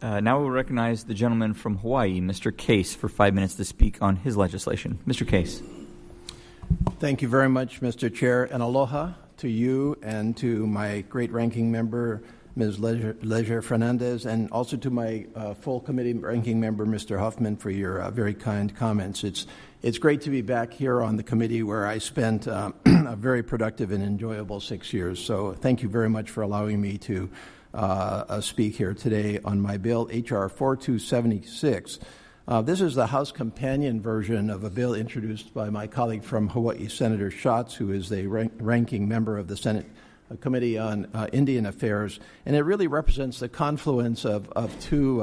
Now we'll recognize the gentleman from Hawaii, Mr. Case, for 5 minutes to speak on his legislation. Mr. Case. Thank you very much, Mr. Chair, and aloha to you and to my great ranking member, Ms. Leisure Fernandez, and also to my full committee ranking member, Mr. Huffman, for your very kind comments. It's great to be back here on the committee where I spent a very productive and enjoyable 6 years. So thank you very much for allowing me to speak here today on my bill, H.R.4276. This is the House companion version of a bill introduced by my colleague from Hawaii, Senator Schatz, who is the ranking member of the Senate Committee on Indian Affairs, and it really represents the confluence of two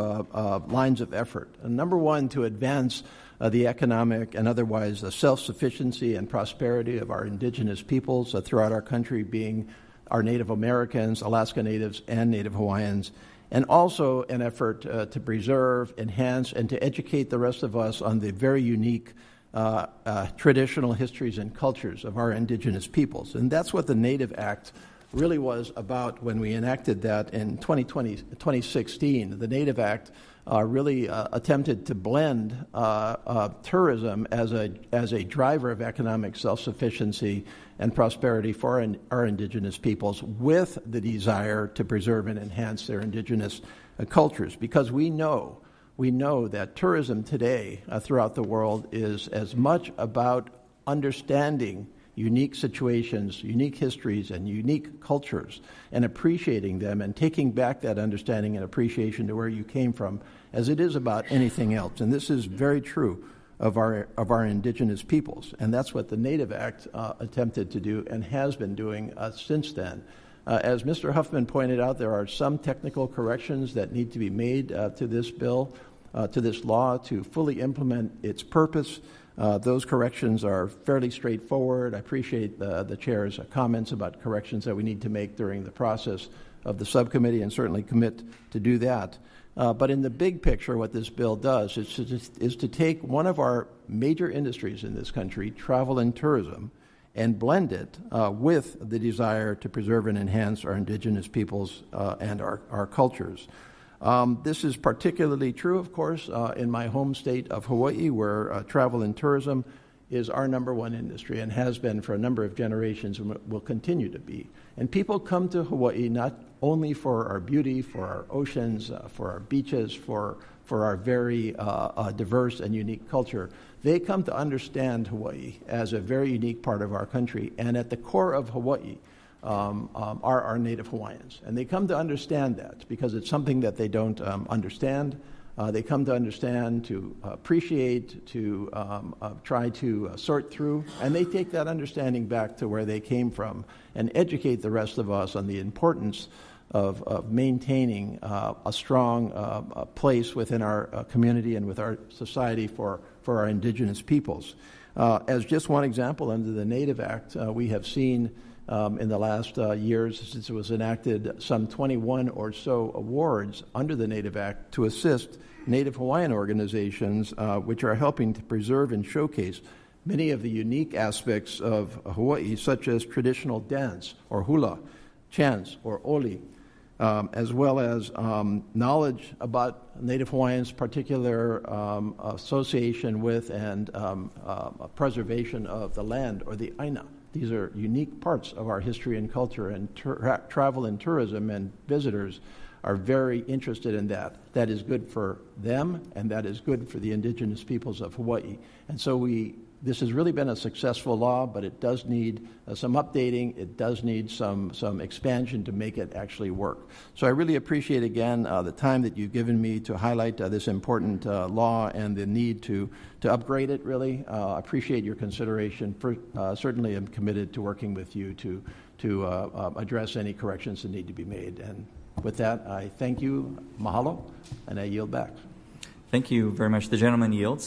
lines of effort. Number one, to advance the economic and otherwise the self-sufficiency and prosperity of our indigenous peoples throughout our country, being our Native Americans, Alaska Natives, and Native Hawaiians, and also an effort to preserve, enhance, and to educate the rest of us on the very unique traditional histories and cultures of our indigenous peoples. And that's what the Native Act really was about when we enacted that in 2016. The Native Act really attempted to blend tourism as a driver of economic self-sufficiency and prosperity for our indigenous peoples with the desire to preserve and enhance their indigenous cultures, because we know that tourism today throughout the world is as much about understanding unique situations, unique histories, and unique cultures, and appreciating them and taking back that understanding and appreciation to where you came from, as it is about anything else. And this is very true of our indigenous peoples, and that's what the Native Act attempted to do and has been doing since then. As Mr. Huffman pointed out, there are some technical corrections that need to be made to this bill, to this law, to fully implement its purpose. Those corrections are fairly straightforward. I appreciate the Chair's comments about corrections that we need to make during the process of the subcommittee, and certainly commit to do that. But in the big picture, what this bill does is to take one of our major industries in this country, travel and tourism, and blend it with the desire to preserve and enhance our indigenous peoples and our cultures. This is particularly true, of course, in my home state of Hawaii, where travel and tourism is our number one industry and has been for a number of generations and will continue to be. And people come to Hawaii not only for our beauty, for our oceans, for our beaches, for our very diverse and unique culture. They come to understand Hawaii as a very unique part of our country, and at the core of Hawaii are our Native Hawaiians. And they come to understand that because it's something that they don't understand. They come to understand, to appreciate, to try to sort through, and they take that understanding back to where they came from and educate the rest of us on the importance of maintaining a strong place within our community and with our society for our indigenous peoples. As just one example, under the Native Act, we have seen in the last years, since it was enacted, some 21 or so awards under the Native Act to assist Native Hawaiian organizations which are helping to preserve and showcase many of the unique aspects of Hawaii, such as traditional dance, or hula, chants, or oli, as well as knowledge about Native Hawaiians' particular association with and preservation of the land, or the aina. These are unique parts of our history and culture, and travel and tourism and visitors are very interested in that. That is good for them, and that is good for the indigenous peoples of Hawaii. And so this has really been a successful law, but it does need some updating. It does need some expansion to make it actually work. So I really appreciate, again, the time that you've given me to highlight this important law and the need to upgrade it, really. I appreciate your consideration. Certainly am committed to working with you to address any corrections that need to be made. And with that, I thank you, mahalo, and I yield back. Thank you very much. The gentleman yields.